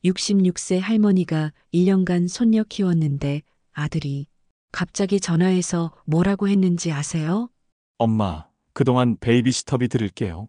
66세 할머니가 1년간 손녀 키웠는데 아들이 갑자기 전화해서 뭐라고 했는지 아세요? 엄마, 그동안 베이비시터비 드릴게요.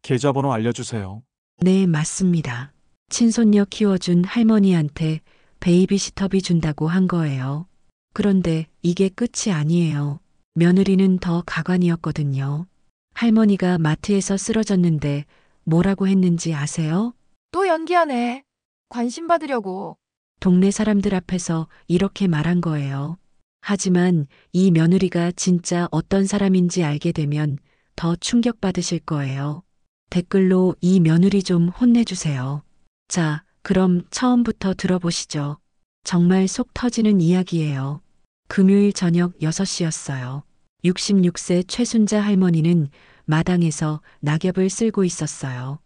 계좌번호 알려주세요. 네, 맞습니다. 친손녀 키워준 할머니한테 베이비시터비 준다고 한 거예요. 그런데 이게 끝이 아니에요. 며느리는 더 가관이었거든요. 할머니가 마트에서 쓰러졌는데 뭐라고 했는지 아세요? 또 연기하네. 관심 받으려고. 동네 사람들 앞에서 이렇게 말한 거예요. 하지만 이 며느리가 진짜 어떤 사람인지 알게 되면 더 충격받으실 거예요. 댓글로 이 며느리 좀 혼내주세요. 자, 그럼 처음부터 들어보시죠. 정말 속 터지는 이야기예요. 금요일 저녁 6시였어요. 66세 최순자 할머니는 마당에서 낙엽을 쓸고 있었어요.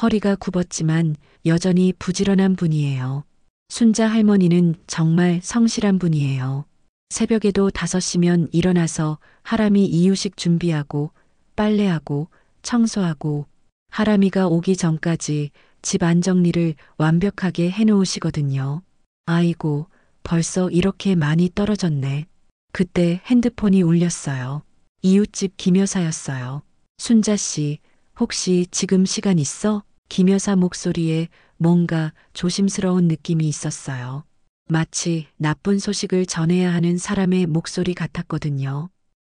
허리가 굽었지만 여전히 부지런한 분이에요. 순자 할머니는 정말 성실한 분이에요. 새벽에도 5시면 일어나서 하람이 이유식 준비하고 빨래하고 청소하고 하람이가 오기 전까지 집 안정리를 완벽하게 해놓으시거든요. 아이고, 벌써 이렇게 많이 떨어졌네. 그때 핸드폰이 울렸어요. 이웃집 김여사였어요. 순자 씨, 혹시 지금 시간 있어? 김여사 목소리에 뭔가 조심스러운 느낌이 있었어요. 마치 나쁜 소식을 전해야 하는 사람의 목소리 같았거든요.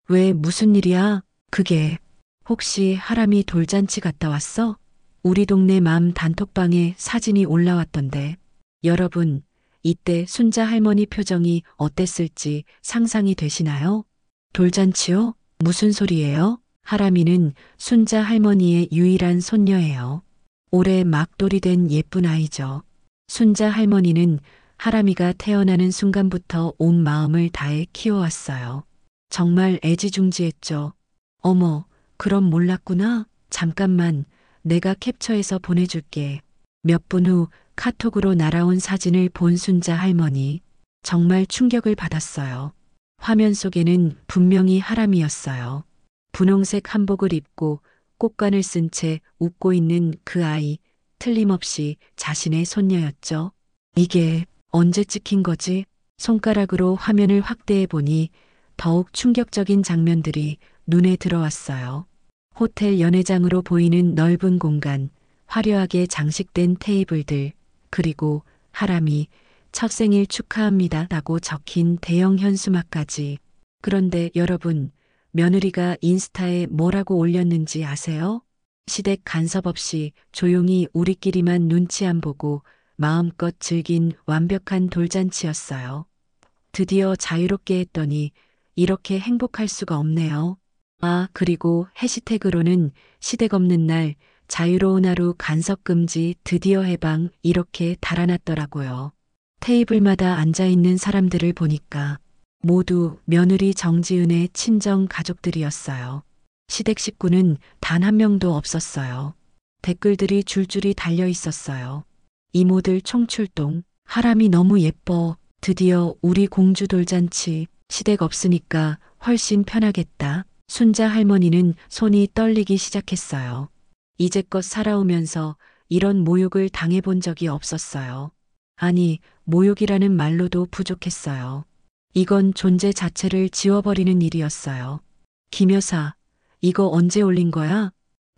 왜 무슨 일이야? 그게 혹시 하람이 돌잔치 갔다 왔어? 우리 동네 맘 단톡방에 사진이 올라왔던데. 여러분, 이때 순자 할머니 표정이 어땠을지 상상이 되시나요? 돌잔치요? 무슨 소리예요? 하람이는 순자 할머니의 유일한 손녀예요. 올해 막돌이 된 예쁜 아이죠. 순자 할머니는 하람이가 태어나는 순간부터 온 마음을 다해 키워왔어요. 정말 애지중지했죠. 어머, 그럼 몰랐구나. 잠깐만, 내가 캡처해서 보내줄게. 몇 분 후 카톡으로 날아온 사진을 본 순자 할머니. 정말 충격을 받았어요. 화면 속에는 분명히 하람이었어요. 분홍색 한복을 입고 꽃관을 쓴 채 웃고 있는 그 아이, 틀림없이 자신의 손녀였죠. 이게 언제 찍힌 거지? 손가락으로 화면을 확대해 보니 더욱 충격적인 장면들이 눈에 들어왔어요. 호텔 연회장으로 보이는 넓은 공간, 화려하게 장식된 테이블들, 그리고 하람이 첫 생일 축하합니다 라고 적힌 대형 현수막까지. 그런데 여러분, 며느리가 인스타에 뭐라고 올렸는지 아세요? 시댁 간섭 없이 조용히 우리끼리만 눈치 안 보고 마음껏 즐긴 완벽한 돌잔치였어요. 드디어 자유롭게 했더니 이렇게 행복할 수가 없네요. 아, 그리고 해시태그로는 시댁 없는 날 자유로운 하루 간섭 금지 드디어 해방 이렇게 달아났더라고요. 테이블마다 앉아있는 사람들을 보니까 모두 며느리 정지은의 친정 가족들이었어요. 시댁 식구는 단 한 명도 없었어요. 댓글들이 줄줄이 달려 있었어요. 이모들 총출동, 하람이 너무 예뻐, 드디어 우리 공주 돌잔치, 시댁 없으니까 훨씬 편하겠다. 순자 할머니는 손이 떨리기 시작했어요. 이제껏 살아오면서 이런 모욕을 당해본 적이 없었어요. 아니, 모욕이라는 말로도 부족했어요. 이건 존재 자체를 지워버리는 일이었어요. 김여사, 이거 언제 올린 거야?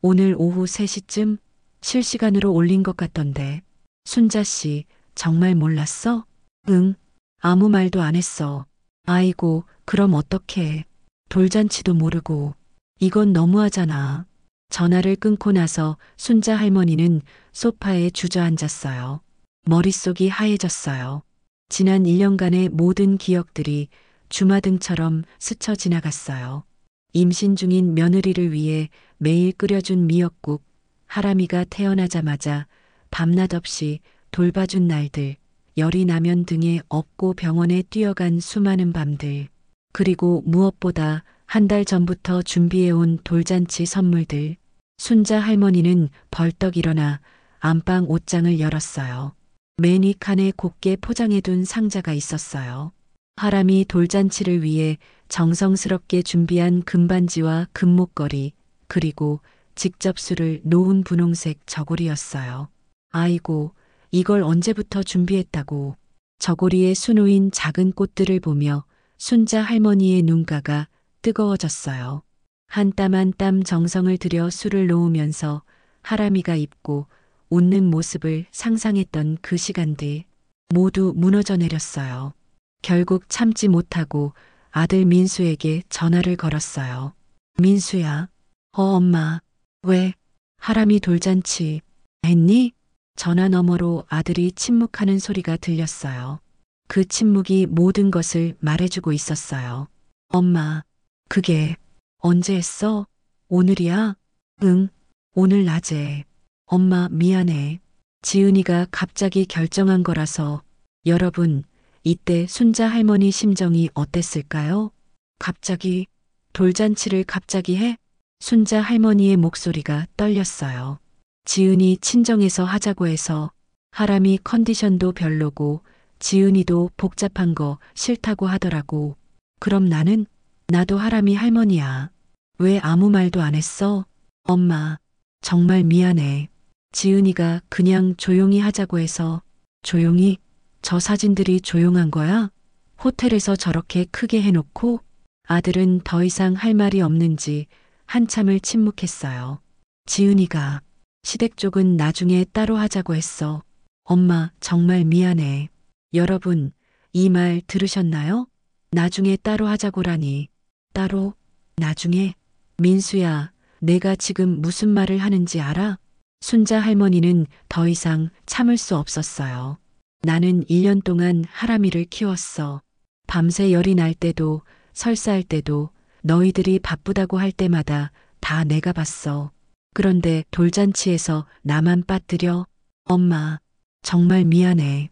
오늘 오후 3시쯤? 실시간으로 올린 것 같던데. 순자 씨, 정말 몰랐어? 응, 아무 말도 안 했어. 아이고, 그럼 어떡해. 돌잔치도 모르고. 이건 너무하잖아. 전화를 끊고 나서 순자 할머니는 소파에 주저앉았어요. 머릿속이 하얘졌어요. 지난 1년간의 모든 기억들이 주마등처럼 스쳐 지나갔어요. 임신 중인 며느리를 위해 매일 끓여준 미역국, 하람이가 태어나자마자 밤낮 없이 돌봐준 날들, 열이 나면 등에 업고 병원에 뛰어간 수많은 밤들, 그리고 무엇보다 한 달 전부터 준비해온 돌잔치 선물들. 순자 할머니는 벌떡 일어나 안방 옷장을 열었어요. 맨 위 칸에 곱게 포장해둔 상자가 있었어요. 하람이 돌잔치를 위해 정성스럽게 준비한 금반지와 금목걸이, 그리고 직접 술을 놓은 분홍색 저고리였어요. 아이고, 이걸 언제부터 준비했다고. 저고리에 수놓인 작은 꽃들을 보며 순자 할머니의 눈가가 뜨거워졌어요. 한 땀 한 땀 정성을 들여 술을 놓으면서 하람이가 입고 웃는 모습을 상상했던 그 시간들 모두 무너져 내렸어요. 결국 참지 못하고 아들 민수에게 전화를 걸었어요. 민수야. 엄마. 왜? 하람이 돌잔치 했니? 전화 너머로 아들이 침묵하는 소리가 들렸어요. 그 침묵이 모든 것을 말해주고 있었어요. 엄마, 그게 언제 했어? 오늘이야? 응, 오늘 낮에. 엄마 미안해. 지은이가 갑자기 결정한 거라서. 여러분, 이때 순자 할머니 심정이 어땠을까요? 갑자기, 돌잔치를 갑자기 해? 순자 할머니의 목소리가 떨렸어요. 지은이 친정에서 하자고 해서. 하람이 컨디션도 별로고 지은이도 복잡한 거 싫다고 하더라고. 그럼 나도 하람이 할머니야. 왜 아무 말도 안 했어? 엄마, 정말 미안해. 지은이가 그냥 조용히 하자고 해서. 조용히? 저 사진들이 조용한 거야? 호텔에서 저렇게 크게 해놓고? 아들은 더 이상 할 말이 없는지 한참을 침묵했어요. 지은이가 시댁 쪽은 나중에 따로 하자고 했어. 엄마, 정말 미안해. 여러분, 이 말 들으셨나요? 나중에 따로 하자고라니. 따로? 나중에? 민수야, 내가 지금 무슨 말을 하는지 알아? 순자 할머니는 더 이상 참을 수 없었어요. 나는 1년 동안 하람이를 키웠어. 밤새 열이 날 때도 설사할 때도 너희들이 바쁘다고 할 때마다 다 내가 봤어. 그런데 돌잔치에서 나만 빠뜨려? 엄마, 정말 미안해.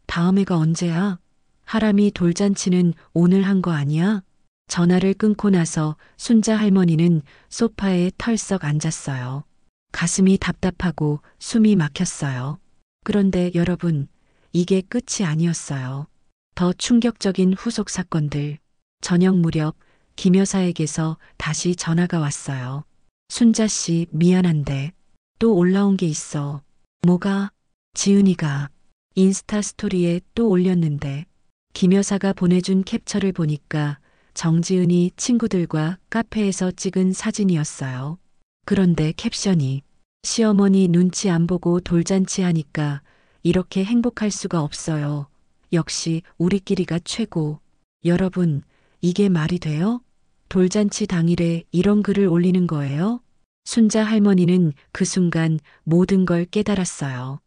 다음에가 언제야? 하람이 돌잔치는 오늘 한 거 아니야? 전화를 끊고 나서 순자 할머니는 소파에 털썩 앉았어요. 가슴이 답답하고 숨이 막혔어요. 그런데 여러분, 이게 끝이 아니었어요. 더 충격적인 후속 사건들. 저녁 무렵 김 여사에게서 다시 전화가 왔어요. 순자 씨 미안한데 또 올라온 게 있어. 뭐가? 지은이가 인스타 스토리에 또 올렸는데 김 여사가 보내준 캡처를 보니까 정지은이 친구들과 카페에서 찍은 사진이었어요. 그런데 캡션이 시어머니 눈치 안 보고 돌잔치 하니까 이렇게 행복할 수가 없어요. 역시 우리끼리가 최고. 여러분, 이게 말이 돼요? 돌잔치 당일에 이런 글을 올리는 거예요? 순자 할머니는 그 순간 모든 걸 깨달았어요.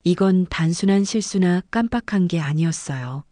이건 단순한 실수나 깜빡한 게 아니었어요.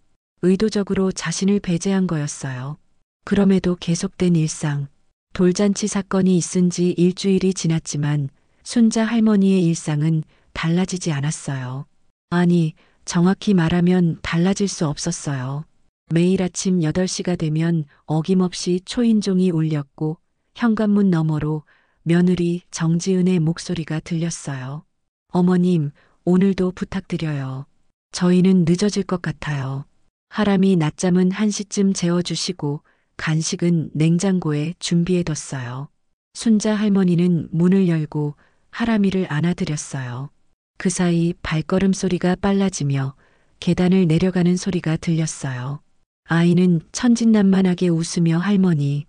의도적으로 자신을 배제한 거였어요. 그럼에도 계속된 일상. 돌잔치 사건이 있은 지 일주일이 지났지만 순자 할머니의 일상은 달라지지 않았어요. 아니, 정확히 말하면 달라질 수 없었어요. 매일 아침 8시가 되면 어김없이 초인종이 울렸고 현관문 너머로 며느리 정지은의 목소리가 들렸어요. 어머님, 오늘도 부탁드려요. 저희는 늦어질 것 같아요. 하람이 낮잠은 1시쯤 재워주시고 간식은 냉장고에 준비해뒀어요. 순자 할머니는 문을 열고 하람이를 안아드렸어요. 그 사이 발걸음 소리가 빨라지며 계단을 내려가는 소리가 들렸어요. 아이는 천진난만하게 웃으며 할머니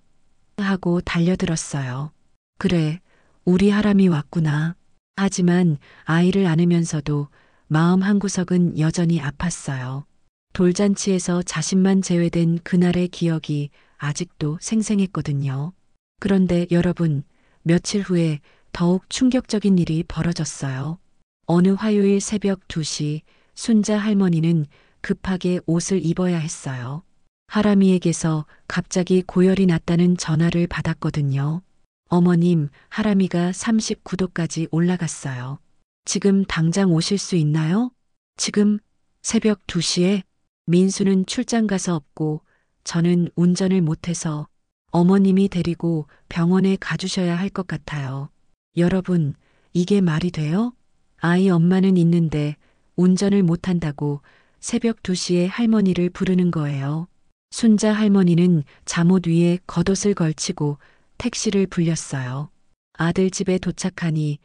하고 달려들었어요. 그래, 우리 하람이 왔구나. 하지만 아이를 안으면서도 마음 한구석은 여전히 아팠어요. 돌잔치에서 자신만 제외된 그날의 기억이 아직도 생생했거든요. 그런데 여러분, 며칠 후에 더욱 충격적인 일이 벌어졌어요. 어느 화요일 새벽 2시 순자 할머니는 급하게 옷을 입어야 했어요. 하람이에게서 갑자기 고열이 났다는 전화를 받았거든요. 어머님, 하람이가 39도까지 올라갔어요. 지금 당장 오실 수 있나요? 지금 새벽 2시에 민수는 출장 가서 없고 저는 운전을 못해서 어머님이 데리고 병원에 가주셔야 할 것 같아요. 여러분, 이게 말이 돼요? 아이 엄마는 있는데 운전을 못한다고 새벽 2시에 할머니를 부르는 거예요. 순자 할머니는 잠옷 위에 겉옷을 걸치고 택시를 불렸어요. 아들 집에 도착하니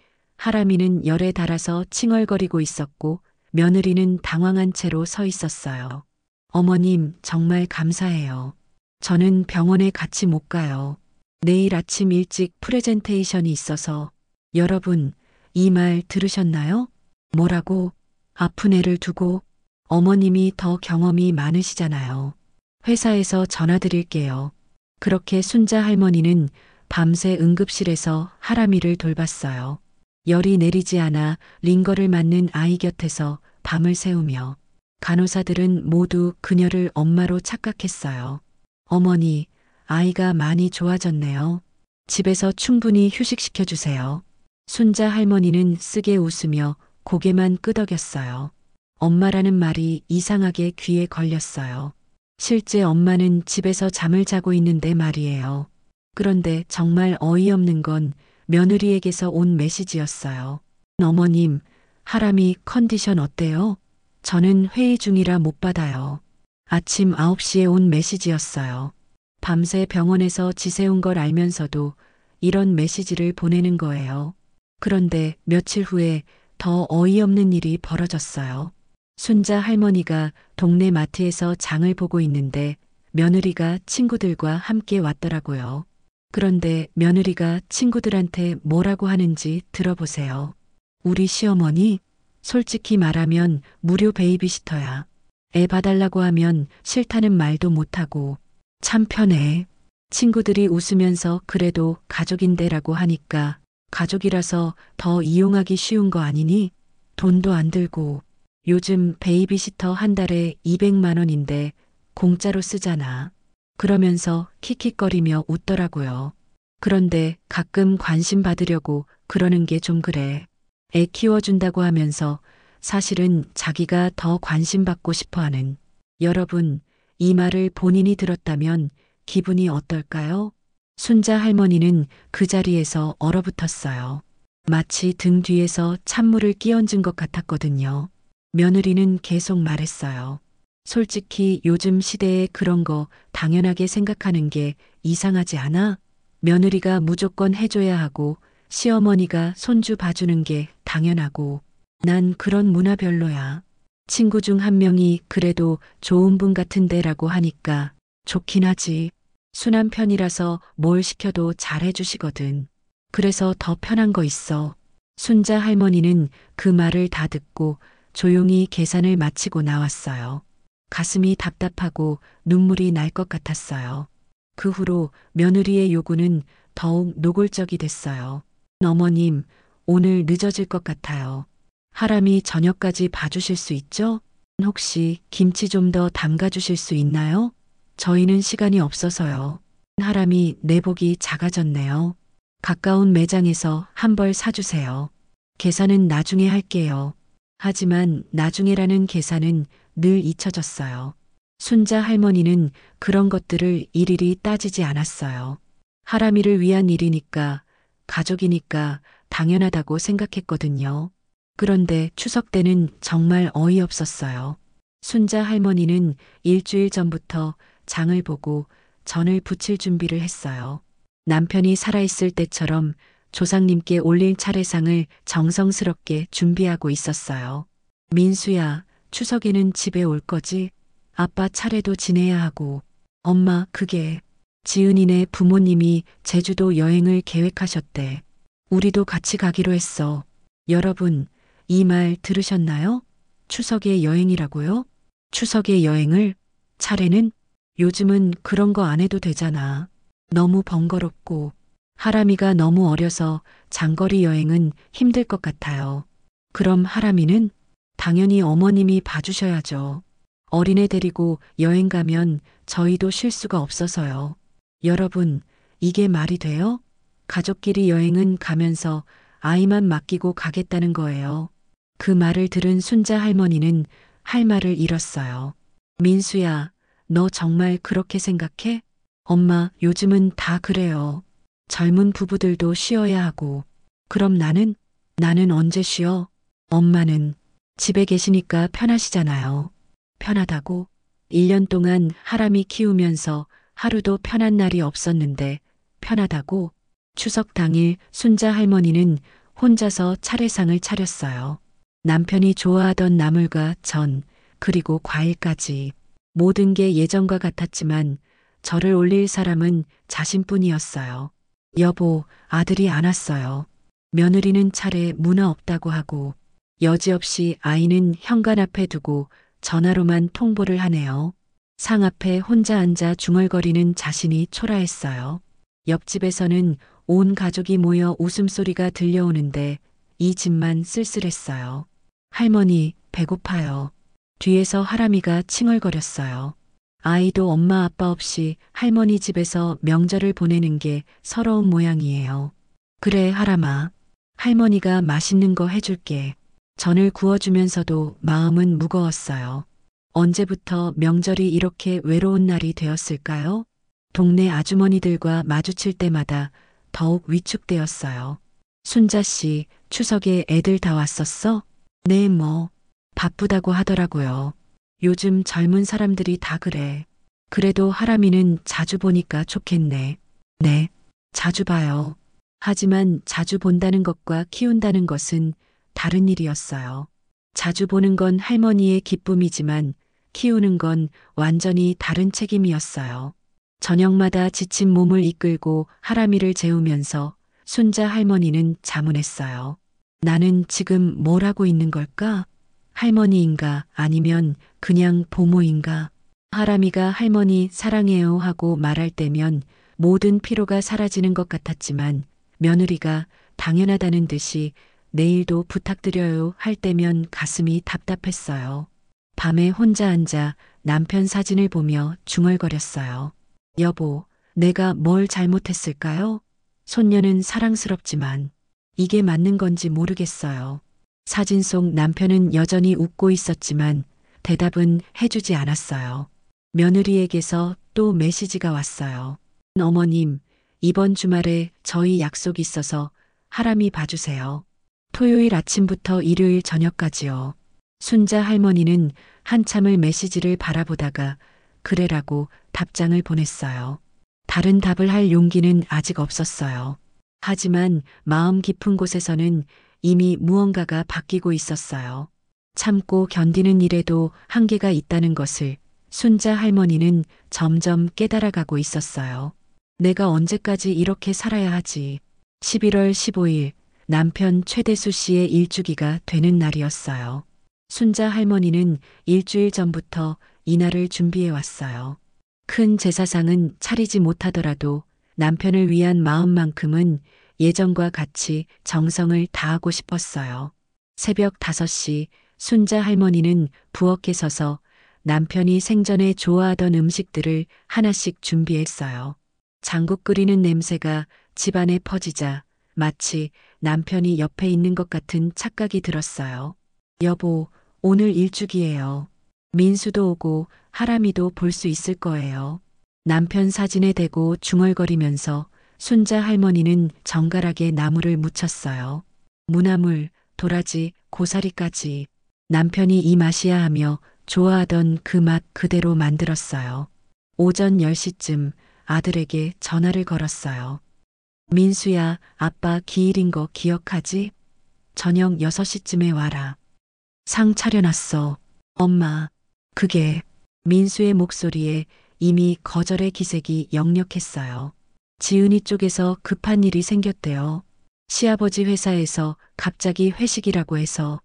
하람이는 열에 달아서 칭얼거리고 있었고 며느리는 당황한 채로 서 있었어요. 어머님, 정말 감사해요. 저는 병원에 같이 못 가요. 내일 아침 일찍 프레젠테이션이 있어서. 여러분, 이 말 들으셨나요? 뭐라고? 아픈 애를 두고? 어머님이 더 경험이 많으시잖아요. 회사에서 전화 드릴게요. 그렇게 순자 할머니는 밤새 응급실에서 하람이를 돌봤어요. 열이 내리지 않아 링거를 맞는 아이 곁에서 밤을 새우며 간호사들은 모두 그녀를 엄마로 착각했어요. 어머니, 아이가 많이 좋아졌네요. 집에서 충분히 휴식시켜 주세요. 순자 할머니는 쓰게 웃으며 고개만 끄덕였어요. 엄마라는 말이 이상하게 귀에 걸렸어요. 실제 엄마는 집에서 잠을 자고 있는데 말이에요. 그런데 정말 어이없는 건 며느리에게서 온 메시지였어요. 어머님, 하람이 컨디션 어때요? 저는 회의 중이라 못 받아요. 아침 9시에 온 메시지였어요. 밤새 병원에서 지새운 걸 알면서도 이런 메시지를 보내는 거예요. 그런데 며칠 후에 더 어이없는 일이 벌어졌어요. 순자 할머니가 동네 마트에서 장을 보고 있는데 며느리가 친구들과 함께 왔더라고요. 그런데 며느리가 친구들한테 뭐라고 하는지 들어보세요. 우리 시어머니, 솔직히 말하면 무료 베이비시터야. 애 봐달라고 하면 싫다는 말도 못하고 참 편해. 친구들이 웃으면서 그래도 가족인데라고 하니까 가족이라서 더 이용하기 쉬운 거 아니니? 돈도 안 들고 요즘 베이비시터 한 달에 200만 원인데 공짜로 쓰잖아. 그러면서 킥킥거리며 웃더라고요. 그런데 가끔 관심 받으려고 그러는 게 좀 그래. 애 키워준다고 하면서 사실은 자기가 더 관심 받고 싶어 하는. 여러분, 이 말을 본인이 들었다면 기분이 어떨까요? 순자 할머니는 그 자리에서 얼어붙었어요. 마치 등 뒤에서 찬물을 끼얹은 것 같았거든요. 며느리는 계속 말했어요. 솔직히 요즘 시대에 그런 거 당연하게 생각하는 게 이상하지 않아? 며느리가 무조건 해줘야 하고 시어머니가 손주 봐주는 게 당연하고 난 그런 문화 별로야. 친구 중 한 명이 그래도 좋은 분 같은데라고 하니까 좋긴 하지. 순한 편이라서 뭘 시켜도 잘해주시거든. 그래서 더 편한 거 있어. 순자 할머니는 그 말을 다 듣고 조용히 계산을 마치고 나왔어요. 가슴이 답답하고 눈물이 날 것 같았어요. 그 후로 며느리의 요구는 더욱 노골적이 됐어요. 어머님, 오늘 늦어질 것 같아요. 하람이 저녁까지 봐주실 수 있죠? 혹시 김치 좀 더 담가주실 수 있나요? 저희는 시간이 없어서요. 하람이 내복이 작아졌네요. 가까운 매장에서 한 벌 사주세요. 계산은 나중에 할게요. 하지만 나중에라는 계산은 늘 잊혀졌어요. 순자 할머니는 그런 것들을 일일이 따지지 않았어요. 하람이를 위한 일이니까, 가족이니까 당연하다고 생각했거든요. 그런데 추석 때는 정말 어이없었어요. 순자 할머니는 일주일 전부터 장을 보고 전을 부칠 준비를 했어요. 남편이 살아있을 때처럼 조상님께 올릴 차례상을 정성스럽게 준비하고 있었어요. 민수야, 추석에는 집에 올 거지? 아빠 차례도 지내야 하고. 엄마, 그게 지은이네 부모님이 제주도 여행을 계획하셨대. 우리도 같이 가기로 했어. 여러분, 이 말 들으셨나요? 추석에 여행이라고요? 추석에 여행을? 차례는? 요즘은 그런 거 안 해도 되잖아. 너무 번거롭고. 하람이가 너무 어려서 장거리 여행은 힘들 것 같아요. 그럼 하람이는? 당연히 어머님이 봐주셔야죠. 어린애 데리고 여행 가면 저희도 쉴 수가 없어서요. 여러분, 이게 말이 돼요? 가족끼리 여행은 가면서 아이만 맡기고 가겠다는 거예요. 그 말을 들은 순자 할머니는 할 말을 잃었어요. 민수야, 너 정말 그렇게 생각해? 엄마, 요즘은 다 그래요. 젊은 부부들도 쉬어야 하고. 그럼 나는 언제 쉬어? 엄마는 집에 계시니까 편하시잖아요. 편하다고? 1년 동안 하람이 키우면서 하루도 편한 날이 없었는데 편하다고? 추석 당일 순자 할머니는 혼자서 차례상을 차렸어요. 남편이 좋아하던 나물과 전, 그리고 과일까지. 모든 게 예전과 같았지만 저를 올릴 사람은 자신뿐이었어요. 여보, 아들이 안 왔어요. 며느리는 차례 문화 없다고 하고 여지없이 아이는 현관 앞에 두고 전화로만 통보를 하네요. 상 앞에 혼자 앉아 중얼거리는 자신이 초라했어요. 옆집에서는 온 가족이 모여 웃음소리가 들려오는데 이 집만 쓸쓸했어요. 할머니, 배고파요. 뒤에서 하람이가 칭얼거렸어요. 아이도 엄마 아빠 없이 할머니 집에서 명절을 보내는 게 서러운 모양이에요. 그래, 하람아. 할머니가 맛있는 거 해줄게. 전을 구워주면서도 마음은 무거웠어요. 언제부터 명절이 이렇게 외로운 날이 되었을까요? 동네 아주머니들과 마주칠 때마다 더욱 위축되었어요. 순자 씨, 추석에 애들 다 왔었어? 네, 뭐. 바쁘다고 하더라고요. 요즘 젊은 사람들이 다 그래. 그래도 하람이는 자주 보니까 좋겠네. 네, 자주 봐요. 하지만 자주 본다는 것과 키운다는 것은 다른 일이었어요. 자주 보는 건 할머니의 기쁨이지만 키우는 건 완전히 다른 책임이었어요. 저녁마다 지친 몸을 이끌고 하람이를 재우면서 순자 할머니는 자문했어요. 나는 지금 뭘 하고 있는 걸까? 할머니인가 아니면 그냥 보모인가? 하람이가 할머니 사랑해요 하고 말할 때면 모든 피로가 사라지는 것 같았지만 며느리가 당연하다는 듯이 내일도 부탁드려요 할 때면 가슴이 답답했어요. 밤에 혼자 앉아 남편 사진을 보며 중얼거렸어요. 여보, 내가 뭘 잘못했을까요? 손녀는 사랑스럽지만 이게 맞는 건지 모르겠어요. 사진 속 남편은 여전히 웃고 있었지만 대답은 해주지 않았어요. 며느리에게서 또 메시지가 왔어요. 어머님, 이번 주말에 저희 약속 있어서 하람이 봐주세요. 토요일 아침부터 일요일 저녁까지요. 순자 할머니는 한참을 메시지를 바라보다가 그래라고 답장을 보냈어요. 다른 답을 할 용기는 아직 없었어요. 하지만 마음 깊은 곳에서는 이미 무언가가 바뀌고 있었어요. 참고 견디는 일에도 한계가 있다는 것을 순자 할머니는 점점 깨달아가고 있었어요. 내가 언제까지 이렇게 살아야 하지. 11월 15일 남편 최대수 씨의 일주기가 되는 날이었어요. 순자 할머니는 일주일 전부터 이날을 준비해 왔어요. 큰 제사상은 차리지 못하더라도 남편을 위한 마음만큼은 예전과 같이 정성을 다하고 싶었어요. 새벽 5시 순자 할머니는 부엌에 서서 남편이 생전에 좋아하던 음식들을 하나씩 준비했어요. 장국 끓이는 냄새가 집안에 퍼지자 마치 남편이 옆에 있는 것 같은 착각이 들었어요. 여보, 오늘 일주기예요. 민수도 오고 하람이도 볼 수 있을 거예요. 남편 사진에 대고 중얼거리면서 순자 할머니는 정갈하게 나무를 묻혔어요. 무나물, 도라지, 고사리까지. 남편이 이 맛이야 하며 좋아하던 그 맛 그대로 만들었어요. 오전 10시쯤 아들에게 전화를 걸었어요. 민수야, 아빠 기일인 거 기억하지? 저녁 6시쯤에 와라. 상 차려놨어. 엄마, 그게 민수의 목소리에 이미 거절의 기색이 역력했어요. 지은이 쪽에서 급한 일이 생겼대요. 시아버지 회사에서 갑자기 회식이라고 해서.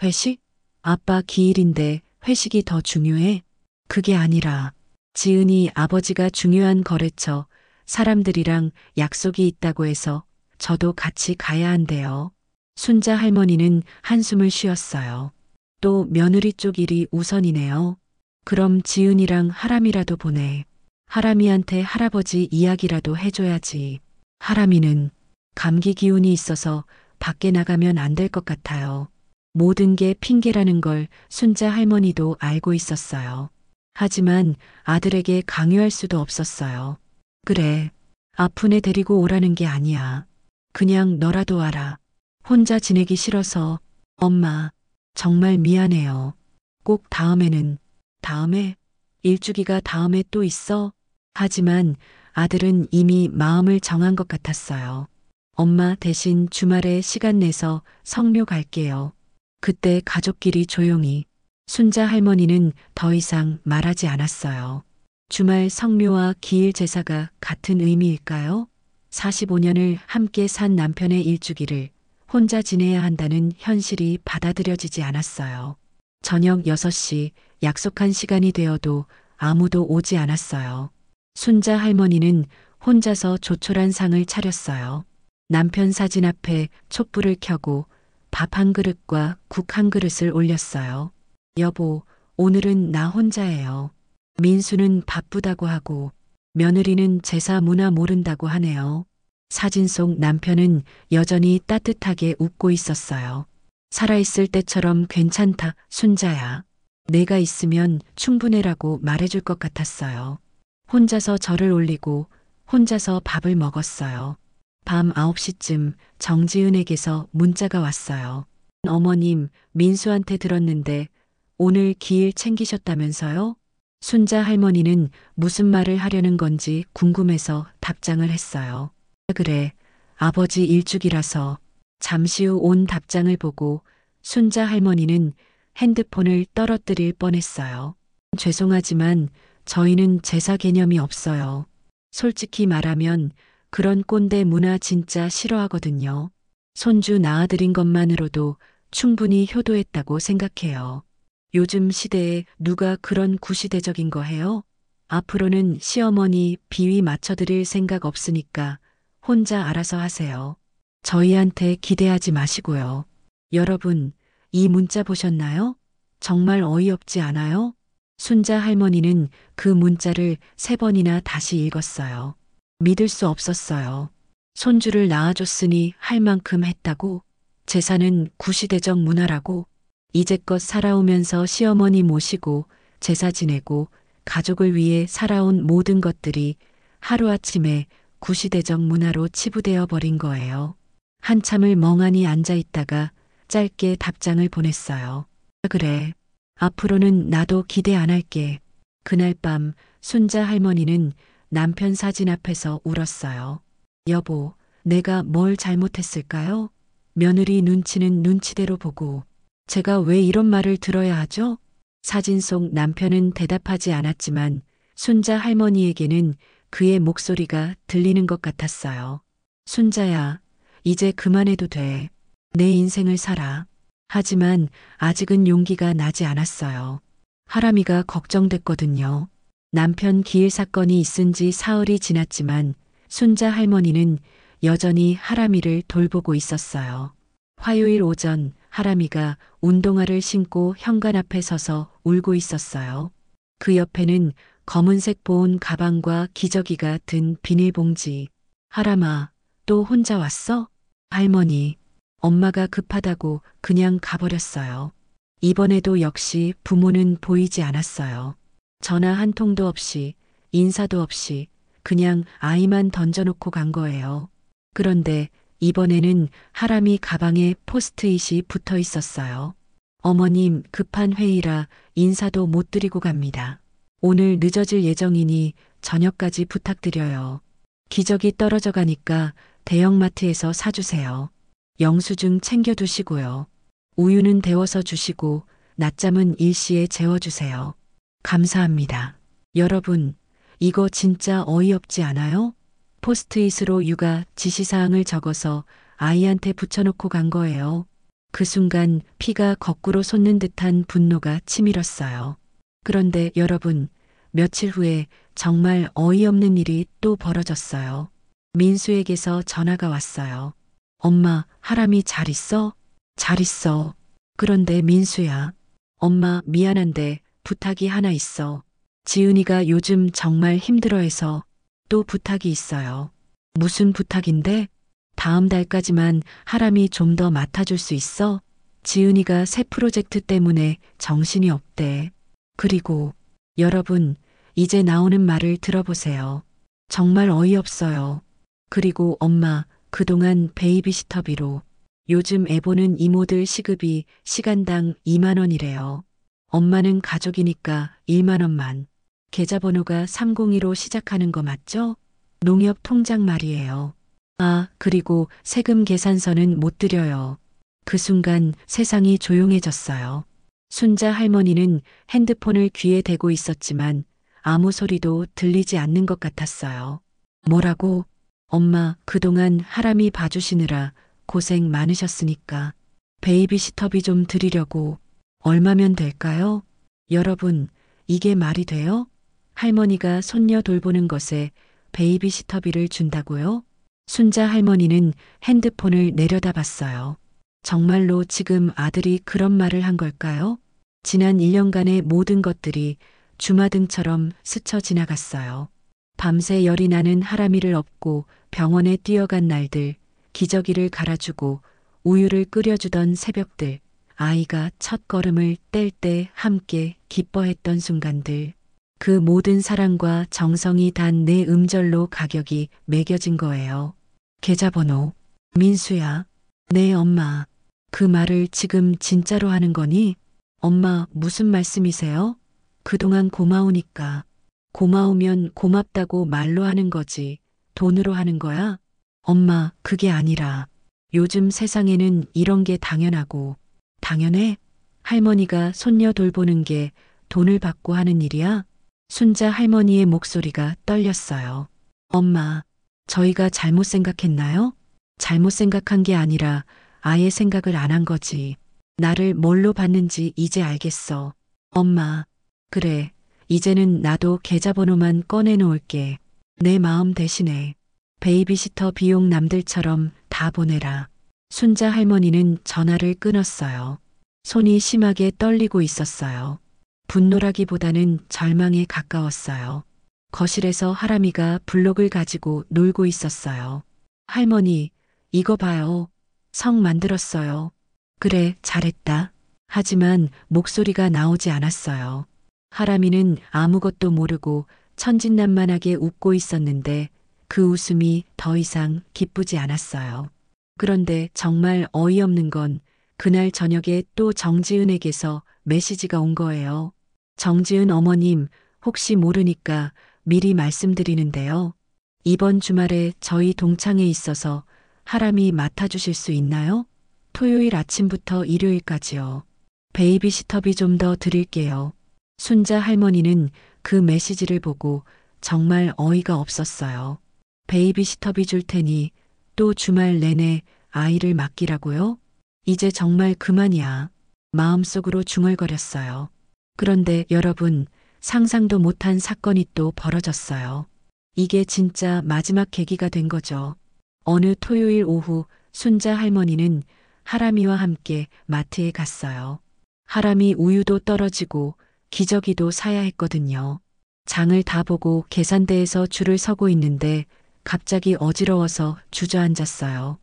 회식? 아빠 기일인데 회식이 더 중요해? 그게 아니라 지은이 아버지가 중요한 거래처 사람들이랑 약속이 있다고 해서 저도 같이 가야 한대요. 순자 할머니는 한숨을 쉬었어요. 또 며느리 쪽 일이 우선이네요. 그럼 지은이랑 하람이라도 보내. 하람이한테 할아버지 이야기라도 해줘야지. 하람이는 감기 기운이 있어서 밖에 나가면 안 될 것 같아요. 모든 게 핑계라는 걸 순자 할머니도 알고 있었어요. 하지만 아들에게 강요할 수도 없었어요. 그래, 아픈 애 데리고 오라는 게 아니야. 그냥 너라도 와라. 혼자 지내기 싫어서. 엄마, 정말 미안해요. 꼭 다음에는. 다음에? 일주기가 다음에 또 있어? 하지만 아들은 이미 마음을 정한 것 같았어요. 엄마 대신 주말에 시간 내서 성묘 갈게요. 그때 가족끼리 조용히. 순자 할머니는 더 이상 말하지 않았어요. 주말 성묘와 기일 제사가 같은 의미일까요? 45년을 함께 산 남편의 일주기를 혼자 지내야 한다는 현실이 받아들여지지 않았어요. 저녁 6시 약속한 시간이 되어도 아무도 오지 않았어요. 순자 할머니는 혼자서 조촐한 상을 차렸어요. 남편 사진 앞에 촛불을 켜고 밥 한 그릇과 국 한 그릇을 올렸어요. 여보, 오늘은 나 혼자예요. 민수는 바쁘다고 하고 며느리는 제사 문화 모른다고 하네요. 사진 속 남편은 여전히 따뜻하게 웃고 있었어요. 살아있을 때처럼 괜찮다, 순자야. 내가 있으면 충분해라고 말해줄 것 같았어요. 혼자서 절을 올리고 혼자서 밥을 먹었어요. 밤 9시쯤 정지은에게서 문자가 왔어요. 어머님, 민수한테 들었는데 오늘 기일 챙기셨다면서요? 순자 할머니는 무슨 말을 하려는 건지 궁금해서 답장을 했어요. 그래, 아버지 일주기라서. 잠시 후 온 답장을 보고 순자 할머니는 핸드폰을 떨어뜨릴 뻔했어요. 죄송하지만 저희는 제사 개념이 없어요. 솔직히 말하면 그런 꼰대 문화 진짜 싫어하거든요. 손주 낳아드린 것만으로도 충분히 효도했다고 생각해요. 요즘 시대에 누가 그런 구시대적인 거 해요? 앞으로는 시어머니 비위 맞춰드릴 생각 없으니까 혼자 알아서 하세요. 저희한테 기대하지 마시고요. 여러분, 이 문자 보셨나요? 정말 어이없지 않아요? 순자 할머니는 그 문자를 3번이나 다시 읽었어요. 믿을 수 없었어요. 손주를 낳아줬으니 할 만큼 했다고? 제사는 구시대적 문화라고? 이제껏 살아오면서 시어머니 모시고 제사 지내고 가족을 위해 살아온 모든 것들이 하루아침에 구시대적 문화로 치부되어 버린 거예요. 한참을 멍하니 앉아 있다가 짧게 답장을 보냈어요. 그래. 앞으로는 나도 기대 안 할게. 그날 밤 순자 할머니는 남편 사진 앞에서 울었어요. 여보, 내가 뭘 잘못했을까요? 며느리 눈치는 눈치대로 보고 제가 왜 이런 말을 들어야 하죠? 사진 속 남편은 대답하지 않았지만 순자 할머니에게는 그의 목소리가 들리는 것 같았어요. 순자야, 이제 그만해도 돼. 내 인생을 살아. 하지만 아직은 용기가 나지 않았어요. 하람이가 걱정됐거든요. 남편 기일 사건이 있은 지 사흘이 지났지만 순자 할머니는 여전히 하람이를 돌보고 있었어요. 화요일 오전 하람이가 운동화를 신고 현관 앞에 서서 울고 있었어요. 그 옆에는 검은색 보온 가방과 기저귀가 든 비닐봉지. 하람아, 또 혼자 왔어? 할머니, 엄마가 급하다고 그냥 가버렸어요. 이번에도 역시 부모는 보이지 않았어요. 전화 한 통도 없이, 인사도 없이 그냥 아이만 던져놓고 간 거예요. 그런데 이번에는 하람이 가방에 포스트잇이 붙어 있었어요. 어머님, 급한 회의라 인사도 못 드리고 갑니다. 오늘 늦어질 예정이니 저녁까지 부탁드려요. 기저귀 떨어져 가니까 대형마트에서 사주세요. 영수증 챙겨두시고요. 우유는 데워서 주시고 낮잠은 일시에 재워주세요. 감사합니다. 여러분, 이거 진짜 어이없지 않아요? 포스트잇으로 육아 지시사항을 적어서 아이한테 붙여놓고 간 거예요. 그 순간 피가 거꾸로 솟는 듯한 분노가 치밀었어요. 그런데 여러분, 며칠 후에 정말 어이없는 일이 또 벌어졌어요. 민수에게서 전화가 왔어요. 엄마, 하람이 잘 있어? 잘 있어. 그런데 민수야. 엄마 미안한데 부탁이 하나 있어. 지은이가 요즘 정말 힘들어해서 또 부탁이 있어요. 무슨 부탁인데? 다음 달까지만 하람이 좀 더 맡아줄 수 있어? 지은이가 새 프로젝트 때문에 정신이 없대. 그리고 여러분, 이제 나오는 말을 들어보세요. 정말 어이없어요. 그리고 엄마, 그동안 베이비시터비로 요즘 애 보는 이모들 시급이 시간당 2만 원이래요. 엄마는 가족이니까 1만 원만. 계좌번호가 302로 시작하는 거 맞죠? 농협 통장 말이에요. 아, 그리고 세금 계산서는 못 드려요. 그 순간 세상이 조용해졌어요. 순자 할머니는 핸드폰을 귀에 대고 있었지만 아무 소리도 들리지 않는 것 같았어요. 뭐라고? 엄마, 그동안 하람이 봐주시느라 고생 많으셨으니까 베이비시터비 좀 드리려고. 얼마면 될까요? 여러분, 이게 말이 돼요? 할머니가 손녀 돌보는 것에 베이비시터비를 준다고요? 순자 할머니는 핸드폰을 내려다봤어요. 정말로 지금 아들이 그런 말을 한 걸까요? 지난 1년간의 모든 것들이 주마등처럼 스쳐 지나갔어요. 밤새 열이 나는 하람이를 업고 병원에 뛰어간 날들, 기저귀를 갈아주고 우유를 끓여주던 새벽들, 아이가 첫 걸음을 뗄 때 함께 기뻐했던 순간들, 그 모든 사랑과 정성이 단 내 음절로 가격이 매겨진 거예요. 계좌번호. 민수야. 네, 엄마. 그 말을 지금 진짜로 하는 거니? 엄마, 무슨 말씀이세요? 그동안 고마우니까. 고마우면 고맙다고 말로 하는 거지. 돈으로 하는 거야? 엄마, 그게 아니라. 요즘 세상에는 이런 게 당연하고. 당연해? 할머니가 손녀 돌보는 게 돈을 받고 하는 일이야? 순자 할머니의 목소리가 떨렸어요. 엄마, 저희가 잘못 생각했나요? 잘못 생각한 게 아니라 아예 생각을 안 한 거지. 나를 뭘로 봤는지 이제 알겠어. 엄마, 그래. 이제는 나도 계좌번호만 꺼내놓을게. 내 마음 대신에 베이비시터 비용 남들처럼 다 보내라. 순자 할머니는 전화를 끊었어요. 손이 심하게 떨리고 있었어요. 분노라기보다는 절망에 가까웠어요. 거실에서 하람이가 블록을 가지고 놀고 있었어요. 할머니, 이거 봐요. 성 만들었어요. 그래, 잘했다. 하지만 목소리가 나오지 않았어요. 하람이는 아무것도 모르고 천진난만하게 웃고 있었는데 그 웃음이 더 이상 기쁘지 않았어요. 그런데 정말 어이없는 건 그날 저녁에 또 정지은에게서 메시지가 온 거예요. 정지은 어머님, 혹시 모르니까 미리 말씀드리는데요. 이번 주말에 저희 동창회 있어서 하람이 맡아주실 수 있나요? 토요일 아침부터 일요일까지요. 베이비시터비 좀 더 드릴게요. 순자 할머니는 그 메시지를 보고 정말 어이가 없었어요. 베이비시터비 줄 테니 또 주말 내내 아이를 맡기라고요? 이제 정말 그만이야. 마음속으로 중얼거렸어요. 그런데 여러분, 상상도 못한 사건이 또 벌어졌어요. 이게 진짜 마지막 계기가 된 거죠. 어느 토요일 오후 순자 할머니는 하람이와 함께 마트에 갔어요. 하람이 우유도 떨어지고 기저귀도 사야 했거든요. 장을 다 보고 계산대에서 줄을 서고 있는데 갑자기 어지러워서 주저앉았어요.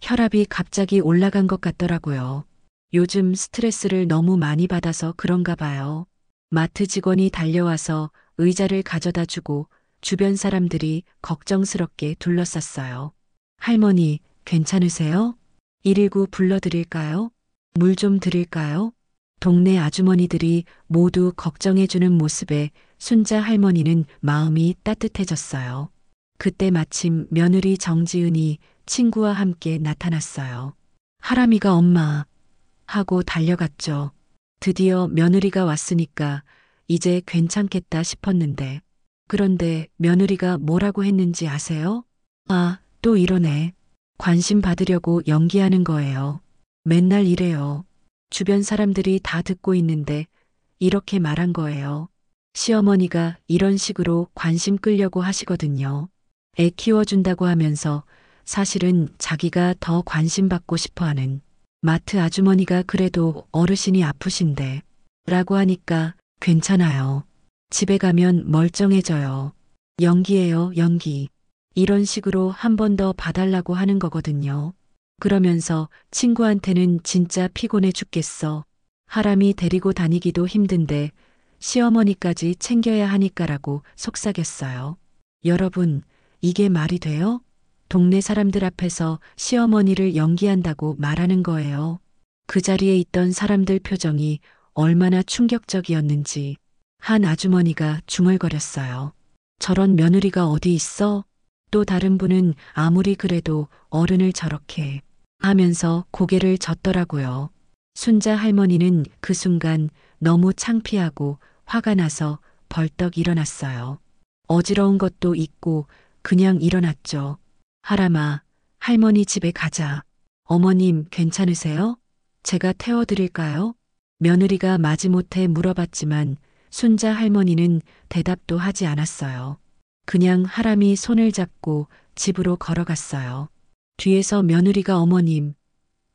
혈압이 갑자기 올라간 것 같더라고요. 요즘 스트레스를 너무 많이 받아서 그런가 봐요. 마트 직원이 달려와서 의자를 가져다 주고 주변 사람들이 걱정스럽게 둘러쌌어요. 할머니, 괜찮으세요? 119 불러드릴까요? 물 좀 드릴까요? 동네 아주머니들이 모두 걱정해주는 모습에 순자 할머니는 마음이 따뜻해졌어요. 그때 마침 며느리 정지은이 친구와 함께 나타났어요. 하람이가 엄마 하고 달려갔죠. 드디어 며느리가 왔으니까 이제 괜찮겠다 싶었는데. 그런데 며느리가 뭐라고 했는지 아세요? 아, 또 이러네. 관심 받으려고 연기하는 거예요. 맨날 이래요. 주변 사람들이 다 듣고 있는데 이렇게 말한 거예요. 시어머니가 이런 식으로 관심 끌려고 하시거든요. 애 키워준다고 하면서 사실은 자기가 더 관심 받고 싶어 하는. 마트 아주머니가 그래도 어르신이 아프신데 라고 하니까 괜찮아요. 집에 가면 멀쩡해져요. 연기예요, 연기. 이런 식으로 한 번 더 봐달라고 하는 거거든요. 그러면서 친구한테는 진짜 피곤해 죽겠어. 하람이 데리고 다니기도 힘든데 시어머니까지 챙겨야 하니까라고 속삭였어요. 여러분, 이게 말이 돼요? 동네 사람들 앞에서 시어머니를 연기한다고 말하는 거예요. 그 자리에 있던 사람들 표정이 얼마나 충격적이었는지 한 아주머니가 중얼거렸어요. 저런 며느리가 어디 있어? 또 다른 분은 아무리 그래도 어른을 저렇게 하면서 고개를 젓더라고요. 순자 할머니는 그 순간 너무 창피하고 화가 나서 벌떡 일어났어요. 어지러운 것도 있고 그냥 일어났죠. 하람아, 할머니 집에 가자. 어머님 괜찮으세요? 제가 태워드릴까요? 며느리가 마지못해 물어봤지만 순자 할머니는 대답도 하지 않았어요. 그냥 하람이 손을 잡고 집으로 걸어갔어요. 뒤에서 며느리가 어머님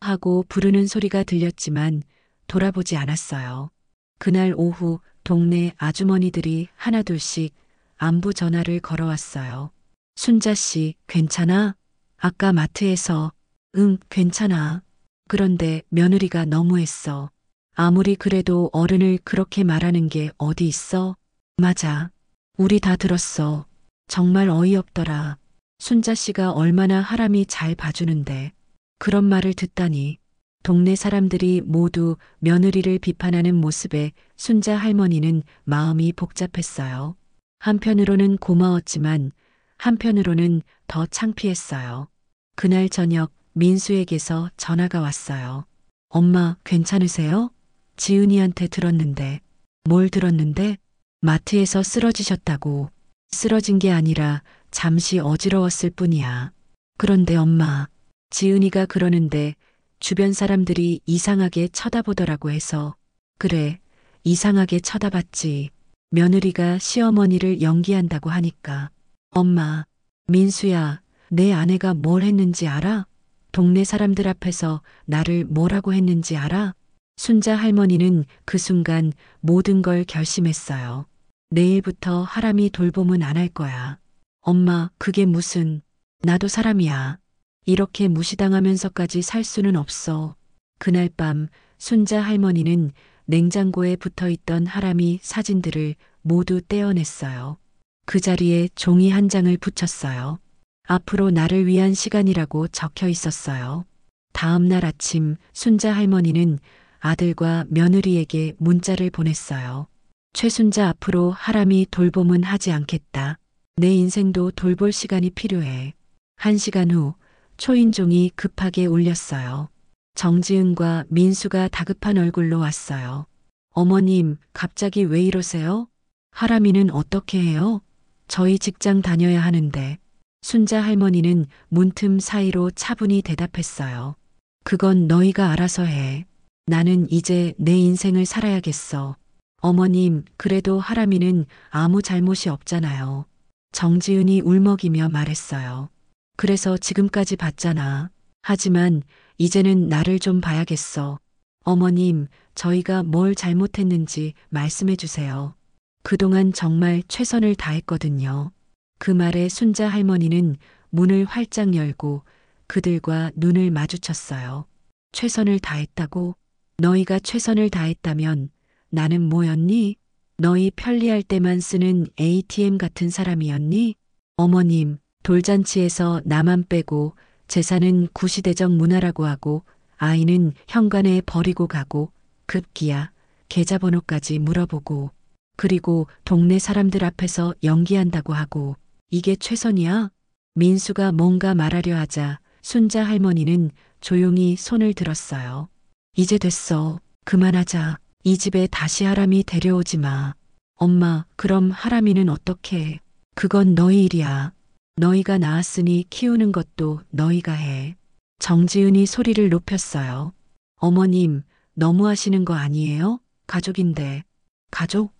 하고 부르는 소리가 들렸지만 돌아보지 않았어요. 그날 오후 동네 아주머니들이 하나둘씩 안부 전화를 걸어왔어요. 순자 씨, 괜찮아? 아까 마트에서, 응, 괜찮아. 그런데 며느리가 너무했어. 아무리 그래도 어른을 그렇게 말하는 게 어디 있어? 맞아. 우리 다 들었어. 정말 어이없더라. 순자 씨가 얼마나 하람이 잘 봐주는데 그런 말을 듣다니. 동네 사람들이 모두 며느리를 비판하는 모습에 순자 할머니는 마음이 복잡했어요. 한편으로는 고마웠지만 한편으로는 더 창피했어요. 그날 저녁 민수에게서 전화가 왔어요. 엄마, 괜찮으세요? 지은이한테 들었는데. 뭘 들었는데? 마트에서 쓰러지셨다고. 쓰러진 게 아니라 잠시 어지러웠을 뿐이야. 그런데 엄마, 지은이가 그러는데 주변 사람들이 이상하게 쳐다보더라고 해서. 그래, 이상하게 쳐다봤지. 며느리가 시어머니를 연기한다고 하니까. 엄마, 민수야, 내 아내가 뭘 했는지 알아? 동네 사람들 앞에서 나를 뭐라고 했는지 알아? 순자 할머니는 그 순간 모든 걸 결심했어요. 내일부터 하람이 돌봄은 안 할 거야. 엄마, 그게 무슨, 나도 사람이야. 이렇게 무시당하면서까지 살 수는 없어. 그날 밤 순자 할머니는 냉장고에 붙어 있던 하람이 사진들을 모두 떼어냈어요. 그 자리에 종이 한 장을 붙였어요. 앞으로 나를 위한 시간이라고 적혀 있었어요. 다음 날 아침 순자 할머니는 아들과 며느리에게 문자를 보냈어요. 최순자, 앞으로 하람이 돌봄은 하지 않겠다. 내 인생도 돌볼 시간이 필요해. 1시간 후 초인종이 급하게 울렸어요. 정지은과 민수가 다급한 얼굴로 왔어요. 어머님, 갑자기 왜 이러세요? 하람이는 어떻게 해요? 저희 직장 다녀야 하는데. 순자 할머니는 문틈 사이로 차분히 대답했어요. 그건 너희가 알아서 해. 나는 이제 내 인생을 살아야겠어. 어머님, 그래도 하람이는 아무 잘못이 없잖아요. 정지은이 울먹이며 말했어요. 그래서 지금까지 봤잖아. 하지만 이제는 나를 좀 봐야겠어. 어머님, 저희가 뭘 잘못했는지 말씀해 주세요. 그동안 정말 최선을 다했거든요. 그 말에 순자 할머니는 문을 활짝 열고 그들과 눈을 마주쳤어요. 최선을 다했다고? 너희가 최선을 다했다면 나는 뭐였니? 너희 편리할 때만 쓰는 ATM 같은 사람이었니? 어머님, 돌잔치에서 나만 빼고 재산은 구시대적 문화라고 하고 아이는 현관에 버리고 가고 급기야 계좌번호까지 물어보고 그리고 동네 사람들 앞에서 연기한다고 하고 이게 최선이야? 민수가 뭔가 말하려 하자 순자 할머니는 조용히 손을 들었어요. 이제 됐어. 그만하자. 이 집에 다시 하람이 데려오지 마. 엄마, 그럼 하람이는 어떻게? 그건 너희 일이야. 너희가 낳았으니 키우는 것도 너희가 해. 정지은이 소리를 높였어요. 어머님, 너무하시는 거 아니에요? 가족인데. 가족?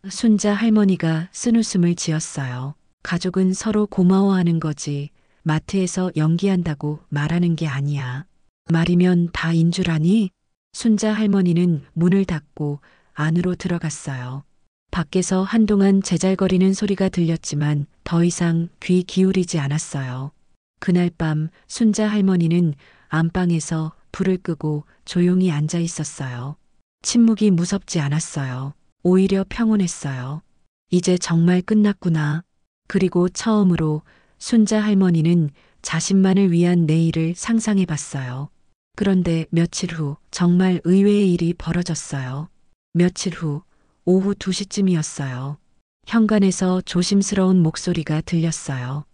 순자 할머니가 쓴웃음을 지었어요. 가족은 서로 고마워하는 거지. 마트에서 연기한다고 말하는 게 아니야. 말이면 다인 줄 아니? 순자 할머니는 문을 닫고 안으로 들어갔어요. 밖에서 한동안 제잘거리는 소리가 들렸지만 더 이상 귀 기울이지 않았어요. 그날 밤 순자 할머니는 안방에서 불을 끄고 조용히 앉아 있었어요. 침묵이 무섭지 않았어요. 오히려 평온했어요. 이제 정말 끝났구나. 그리고 처음으로 순자 할머니는 자신만을 위한 내일을 상상해 봤어요. 그런데 며칠 후 정말 의외의 일이 벌어졌어요. 며칠 후 오후 2시쯤이었어요. 현관에서 조심스러운 목소리가 들렸어요.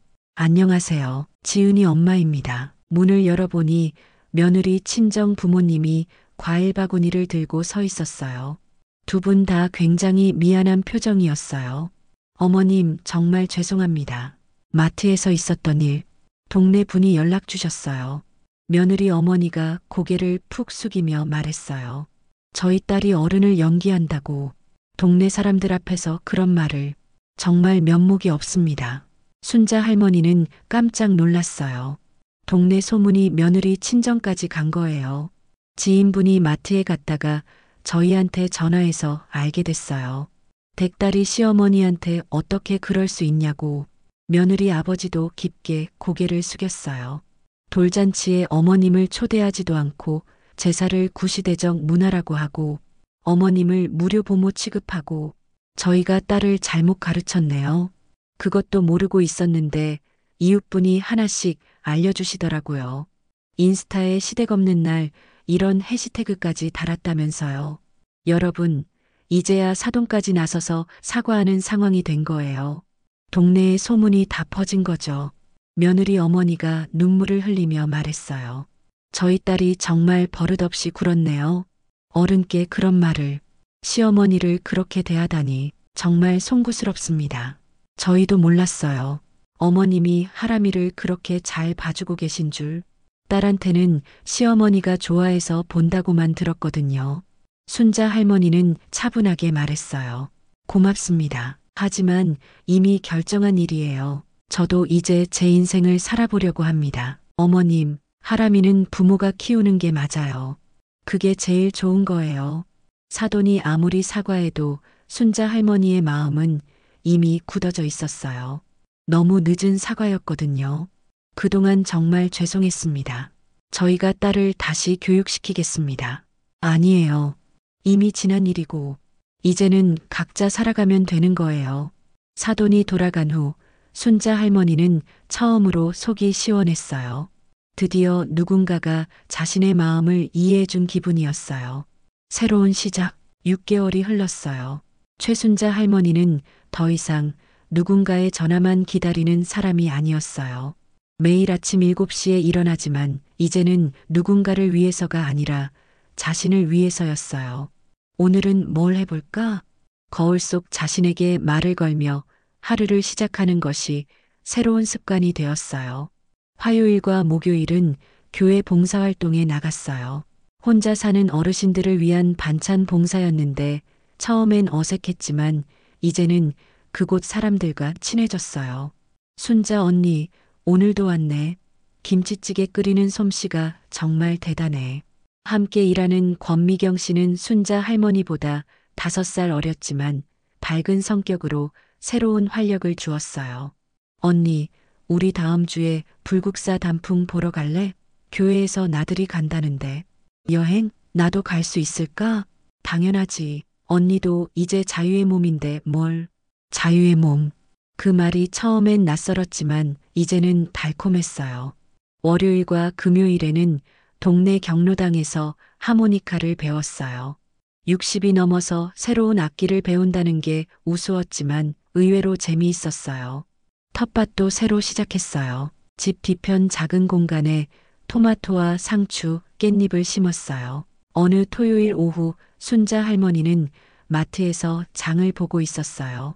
안녕하세요. 지은이 엄마입니다. 문을 열어보니 며느리 친정 부모님이 과일 바구니를 들고 서 있었어요. 두 분 다 굉장히 미안한 표정이었어요. 어머님, 정말 죄송합니다. 마트에서 있었던 일, 동네 분이 연락 주셨어요. 며느리 어머니가 고개를 푹 숙이며 말했어요. 저희 딸이 어른을 연기한다고 동네 사람들 앞에서 그런 말을. 정말 면목이 없습니다. 순자 할머니는 깜짝 놀랐어요. 동네 소문이 며느리 친정까지 간 거예요. 지인분이 마트에 갔다가 저희한테 전화해서 알게 됐어요. 댁딸이 시어머니한테 어떻게 그럴 수 있냐고. 며느리 아버지도 깊게 고개를 숙였어요. 돌잔치에 어머님을 초대하지도 않고 제사를 구시대적 문화라고 하고 어머님을 무료 보모 취급하고 저희가 딸을 잘못 가르쳤네요. 그것도 모르고 있었는데 이웃분이 하나씩 알려주시더라고요. 인스타에 시댁 없는 날 이런 해시태그까지 달았다면서요. 여러분, 이제야 사돈까지 나서서 사과하는 상황이 된 거예요. 동네에 소문이 다 퍼진 거죠. 며느리 어머니가 눈물을 흘리며 말했어요. 저희 딸이 정말 버릇없이 굴었네요. 어른께 그런 말을, 시어머니를 그렇게 대하다니 정말 송구스럽습니다. 저희도 몰랐어요. 어머님이 하람이를 그렇게 잘 봐주고 계신 줄. 딸한테는 시어머니가 좋아해서 본다고만 들었거든요. 순자 할머니는 차분하게 말했어요. 고맙습니다. 하지만 이미 결정한 일이에요. 저도 이제 제 인생을 살아보려고 합니다. 어머님, 하람이는 부모가 키우는 게 맞아요. 그게 제일 좋은 거예요. 사돈이 아무리 사과해도 순자 할머니의 마음은 이미 굳어져 있었어요. 너무 늦은 사과였거든요. 그동안 정말 죄송했습니다. 저희가 딸을 다시 교육시키겠습니다. 아니에요. 이미 지난 일이고 이제는 각자 살아가면 되는 거예요. 사돈이 돌아간 후 순자 할머니는 처음으로 속이 시원했어요. 드디어 누군가가 자신의 마음을 이해해 준 기분이었어요. 새로운 시작, 6개월이 흘렀어요. 최순자 할머니는 더 이상 누군가의 전화만 기다리는 사람이 아니었어요. 매일 아침 7시에 일어나지만 이제는 누군가를 위해서가 아니라 자신을 위해서였어요. 오늘은 뭘 해볼까? 거울 속 자신에게 말을 걸며 하루를 시작하는 것이 새로운 습관이 되었어요. 화요일과 목요일은 교회 봉사활동에 나갔어요. 혼자 사는 어르신들을 위한 반찬 봉사였는데 처음엔 어색했지만 이제는 그곳 사람들과 친해졌어요. 순자 언니, 오늘도 왔네. 김치찌개 끓이는 솜씨가 정말 대단해. 함께 일하는 권미경 씨는 순자 할머니보다 5살 어렸지만 밝은 성격으로 새로운 활력을 주었어요. 언니, 우리 다음 주에 불국사 단풍 보러 갈래? 교회에서 나들이 간다는데. 여행? 나도 갈 수 있을까? 당연하지. 언니도 이제 자유의 몸인데 뭘. 자유의 몸. 그 말이 처음엔 낯설었지만 이제는 달콤했어요. 월요일과 금요일에는 동네 경로당에서 하모니카를 배웠어요. 60이 넘어서 새로운 악기를 배운다는 게 우스웠지만 의외로 재미있었어요. 텃밭도 새로 시작했어요. 집 뒤편 작은 공간에 토마토와 상추, 깻잎을 심었어요. 어느 토요일 오후 순자 할머니는 마트에서 장을 보고 있었어요.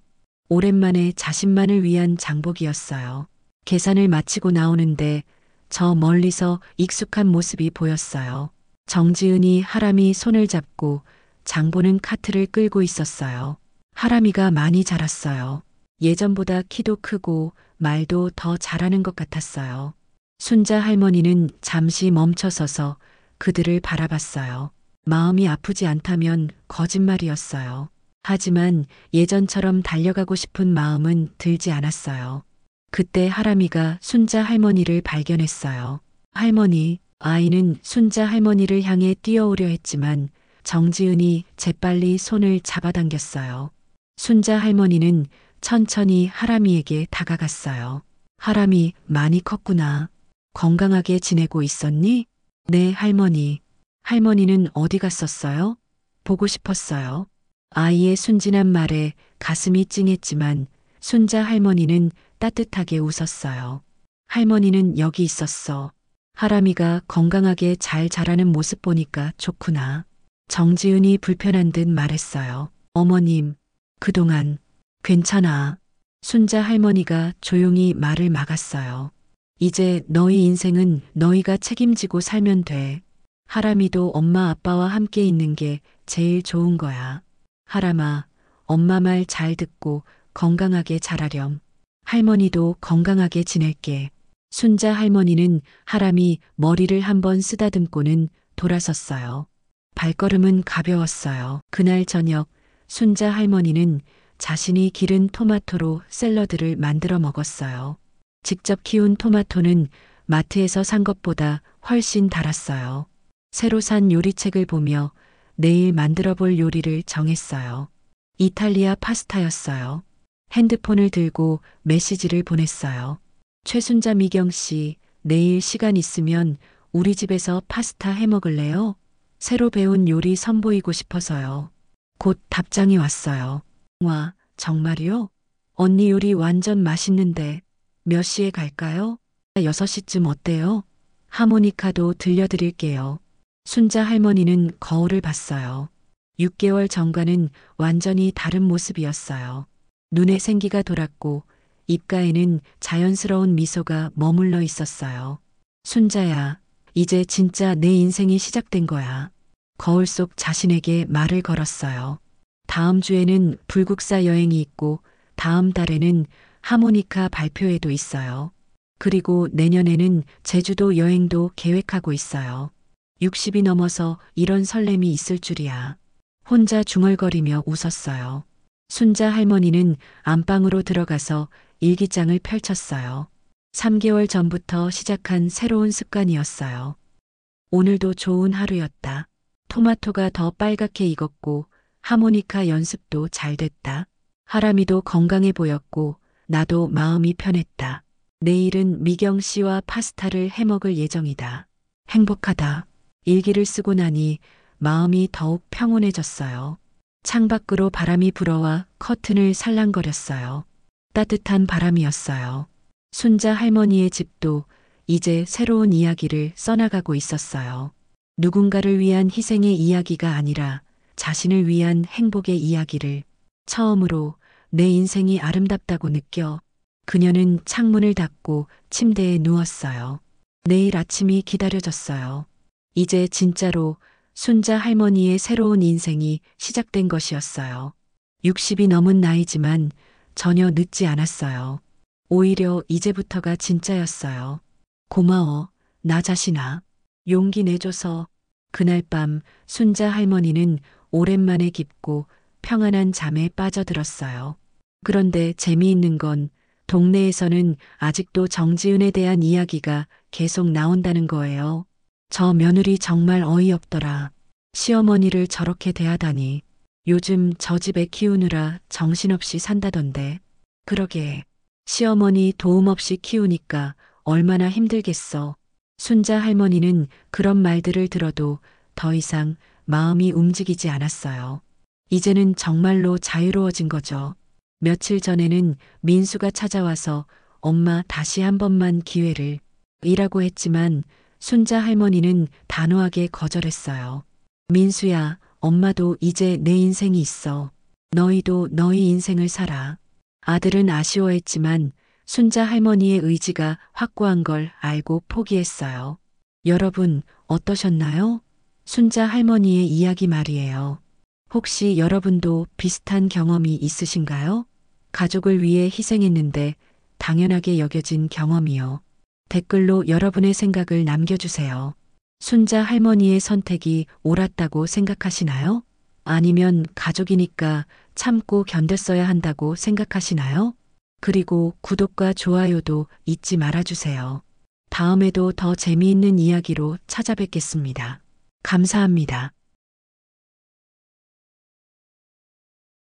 오랜만에 자신만을 위한 장복이었어요. 계산을 마치고 나오는데 저 멀리서 익숙한 모습이 보였어요. 정지은이 하람이 손을 잡고 장보는 카트를 끌고 있었어요. 하람이가 많이 자랐어요. 예전보다 키도 크고 말도 더 잘하는 것 같았어요. 순자 할머니는 잠시 멈춰서서 그들을 바라봤어요. 마음이 아프지 않다면 거짓말이었어요. 하지만 예전처럼 달려가고 싶은 마음은 들지 않았어요. 그때 하람이가 순자 할머니를 발견했어요. 할머니, 아이는 순자 할머니를 향해 뛰어오려 했지만 정지은이 재빨리 손을 잡아당겼어요. 순자 할머니는 천천히 하람이에게 다가갔어요. 하람이 많이 컸구나. 건강하게 지내고 있었니? 네, 할머니. 할머니는 어디 갔었어요? 보고 싶었어요. 아이의 순진한 말에 가슴이 찡했지만 순자 할머니는 따뜻하게 웃었어요. 할머니는 여기 있었어. 하람이가 건강하게 잘 자라는 모습 보니까 좋구나. 정지은이 불편한 듯 말했어요. 어머님, 그동안 괜찮아. 순자 할머니가 조용히 말을 막았어요. 이제 너희 인생은 너희가 책임지고 살면 돼. 하람이도 엄마 아빠와 함께 있는 게 제일 좋은 거야. 하람아, 엄마 말 잘 듣고 건강하게 자라렴. 할머니도 건강하게 지낼게. 순자 할머니는 하람이 머리를 한번 쓰다듬고는 돌아섰어요. 발걸음은 가벼웠어요. 그날 저녁 순자 할머니는 자신이 기른 토마토로 샐러드를 만들어 먹었어요. 직접 키운 토마토는 마트에서 산 것보다 훨씬 달았어요. 새로 산 요리책을 보며 내일 만들어 볼 요리를 정했어요. 이탈리아 파스타였어요. 핸드폰을 들고 메시지를 보냈어요. 최순자 미경 씨, 내일 시간 있으면 우리 집에서 파스타 해 먹을래요? 새로 배운 요리 선보이고 싶어서요. 곧 답장이 왔어요. 와, 정말요? 언니 요리 완전 맛있는데 몇 시에 갈까요? 6시쯤 어때요? 하모니카도 들려드릴게요. 순자 할머니는 거울을 봤어요. 6개월 전과는 완전히 다른 모습이었어요. 눈에 생기가 돌았고 입가에는 자연스러운 미소가 머물러 있었어요. 순자야, 이제 진짜 내 인생이 시작된 거야. 거울 속 자신에게 말을 걸었어요. 다음 주에는 불국사 여행이 있고 다음 달에는 하모니카 발표회도 있어요. 그리고 내년에는 제주도 여행도 계획하고 있어요. 60이 넘어서 이런 설렘이 있을 줄이야. 혼자 중얼거리며 웃었어요. 순자 할머니는 안방으로 들어가서 일기장을 펼쳤어요. 3개월 전부터 시작한 새로운 습관이었어요. 오늘도 좋은 하루였다. 토마토가 더 빨갛게 익었고 하모니카 연습도 잘 됐다. 하람이도 건강해 보였고 나도 마음이 편했다. 내일은 미경 씨와 파스타를 해 먹을 예정이다. 행복하다. 일기를 쓰고 나니 마음이 더욱 평온해졌어요. 창밖으로 바람이 불어와 커튼을 살랑거렸어요. 따뜻한 바람이었어요. 순자 할머니의 집도 이제 새로운 이야기를 써나가고 있었어요. 누군가를 위한 희생의 이야기가 아니라 자신을 위한 행복의 이야기를. 처음으로 내 인생이 아름답다고 느껴 그녀는 창문을 닫고 침대에 누웠어요. 내일 아침이 기다려졌어요. 이제 진짜로 순자 할머니의 새로운 인생이 시작된 것이었어요. 60이 넘은 나이지만 전혀 늦지 않았어요. 오히려 이제부터가 진짜였어요. 고마워, 나 자신아. 용기 내줘서. 그날 밤 순자 할머니는 오랜만에 깊고 평안한 잠에 빠져들었어요. 그런데 재미있는 건 동네에서는 아직도 정지은에 대한 이야기가 계속 나온다는 거예요. 저 며느리 정말 어이없더라. 시어머니를 저렇게 대하다니. 요즘 저 집에 키우느라 정신없이 산다던데. 그러게. 시어머니 도움 없이 키우니까 얼마나 힘들겠어. 순자 할머니는 그런 말들을 들어도 더 이상 마음이 움직이지 않았어요. 이제는 정말로 자유로워진 거죠. 며칠 전에는 민수가 찾아와서 엄마 다시 한 번만 기회를 이라고 했지만 순자 할머니는 단호하게 거절했어요. 민수야, 엄마도 이제 내 인생이 있어. 너희도 너희 인생을 살아. 아들은 아쉬워했지만 순자 할머니의 의지가 확고한 걸 알고 포기했어요. 여러분, 어떠셨나요? 순자 할머니의 이야기 말이에요. 혹시 여러분도 비슷한 경험이 있으신가요? 가족을 위해 희생했는데 당연하게 여겨진 경험이요. 댓글로 여러분의 생각을 남겨주세요. 순자 할머니의 선택이 옳았다고 생각하시나요? 아니면 가족이니까 참고 견뎠어야 한다고 생각하시나요? 그리고 구독과 좋아요도 잊지 말아주세요. 다음에도 더 재미있는 이야기로 찾아뵙겠습니다. 감사합니다.